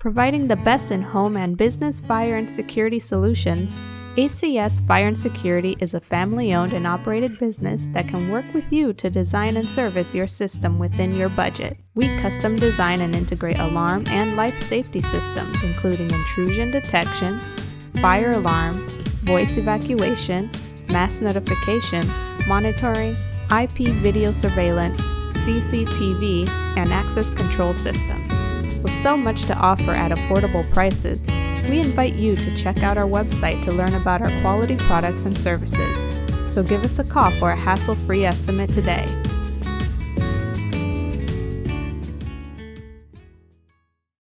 Providing the best in home and business fire and security solutions, ACS Fire and Security is a family-owned and operated business that can work with you to design and service your system within your budget. We custom design and integrate alarm and life safety systems, including intrusion detection, fire alarm, voice evacuation, mass notification, monitoring, IP video surveillance, CCTV, and access control systems. With so much to offer at affordable prices, we invite you to check out our website to learn about our quality products and services. So give us a call for a hassle-free estimate today.